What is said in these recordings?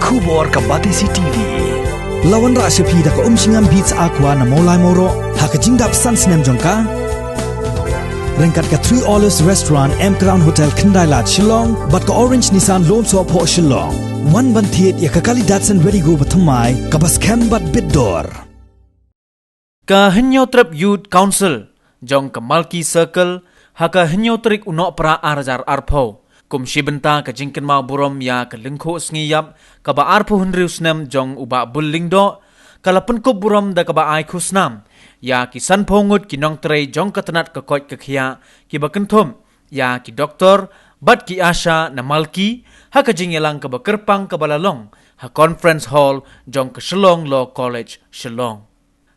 Kubor ka Batisi TV. Lawan rasipi da ka umsingam beats aqua na molai moro hakajingdap sunsnem jongka. Rengkat ka 3 Olives Restaurant M Crown Hotel Kendailat Shillong bat ka Orange Nissan Lom So Po Shillong. One bantiet ya ka kali Datsun Ready Go bathamai ka bas kem bat bidor. Ka Henyo Trip Youth Council jong ka Malki Circle haka Henyo Trik unok pra arjar arpo. Kum shibenta ka jingken mau burom ya ka lingko sngyap ka ba arpo hundriusnem jong uba bullingdo kala penkop burom da ka ba ai khusnam ya ki san pongut ki nong trei jong ka tanat ka koj ka khia ki ba kenthom ya ki doktor bat ki asha na malki ha ka jingelang ka ba kerpang ka balalong ha conference hall jong ka Shillong Law College Shillong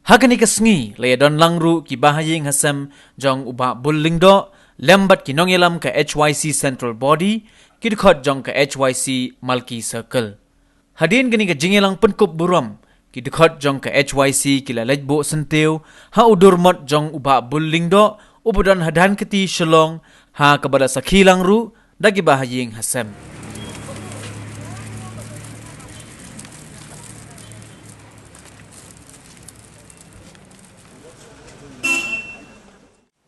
ha ka ni ka sngi le don langru ki bahaying hasam jong uba bullingdo lembat ki nongelam ka HYC Central Body ki dkhot jong ka HYC Malki Circle hadin gani ka jingelang penkop burom ki dkhot jong ka HYC ki lalajbo senteu ha udurmot jong uba bullingdo ubodon hadan keti Shillong ha kabada sakhilang ru dagi bahaying hasem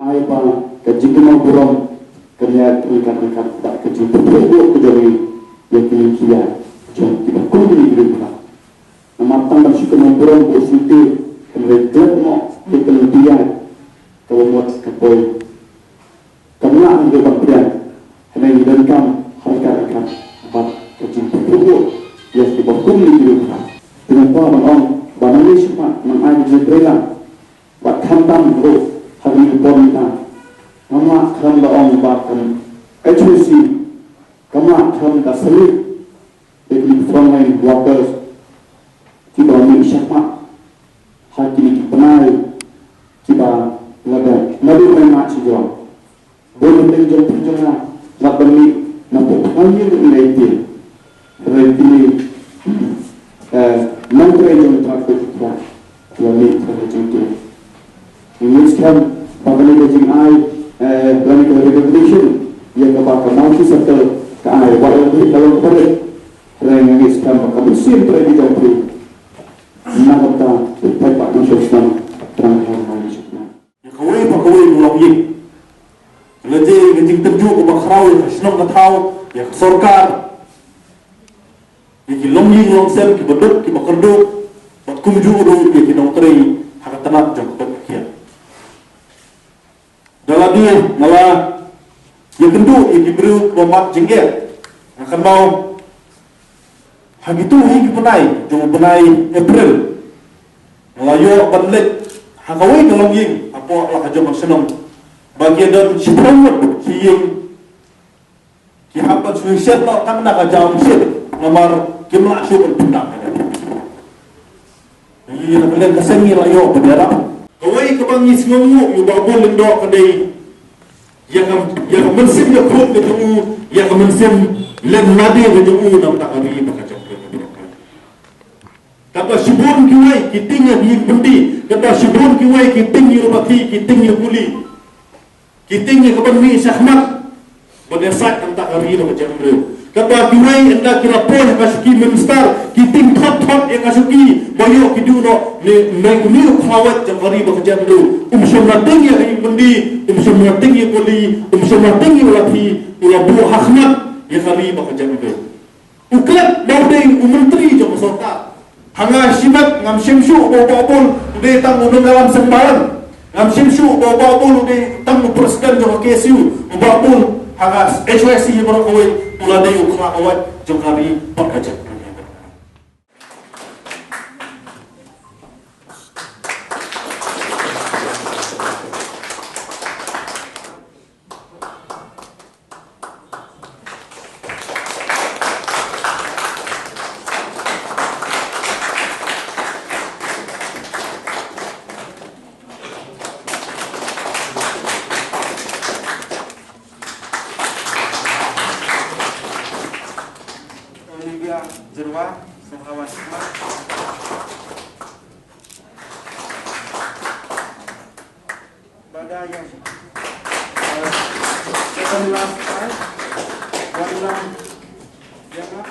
ai pa kajikima burom kerja ikan tak kecil betul kejari yang kini kia jom kita kumpul di rumah namatang bersyukur burom positif kerja mo kemudian kawat kapoi karena anda berpian hanya dilakukan harga buat kecil betul yang dibangun di rumah dengan orang banyak semua mengajar mereka buat hantam bro hari bonita kama kham la ong ba kam HUC kama kham da sali the frontline workers ki ba mi shakma ha ki ni panai ki ba laga nabi mai ma chi jo bo ni jom jona la bani na po hanyi ni leiti reti mantre jom tra ko tra la ni tra jom in which come pagani jing ai clinical recognition yang kepada Malki Circle ke ai walau dalam pada yang is come komisi terlebih dahulu nakata tempat nasional terangkan nasional kawai mulai ini lagi jing terjuk ke bakrau senang ketau yang sorkar yang longying longsel ke beduk ke bakerduk buat kumju dulu yang kinongteri hak tanah jangkut dalam dia malah yang kedua yang diberi kelompok jengget akan mau hang itu hingga penai jom penai April malah yo balik hangawai dalam yang apa lah jom senang bagian dan siapapun yang kihabat suicide tak tak nak jam siap nomor kimlah syukur benar ini nak lihat kesengi lah yo bendera kawai kebangis ngomu yu babul lendok kedai yang mensim ya kut ke tu yang mensim len nadi ke tu nam tak hari bakacak kata shibun kiwai kiting yang bendi kata shibun kiwai kiting yang baki kiting yang kuli kiting yang kebanmi syahmat benesak nam tak hari bakacak kata kiwai anda kira pon kasuki minister kiting thot yang kasuki bayo kiduno ne khawat jangari bakajam du umsumnating ya bendi umsumnating ya kuli umsumnating ya lati ulabu hakmat ya kali bakajam du uklat bauding menteri jom sorta hanga simat ngam simsu bobol de tang unung dalam sembaran ngam simsu bobol de tang presiden jom KSU bobol hanga HYC berkawai uladai ukra awat jom kali bakajam Jerwa, Sahawan Hikmat Badai yang Wadulang Jaga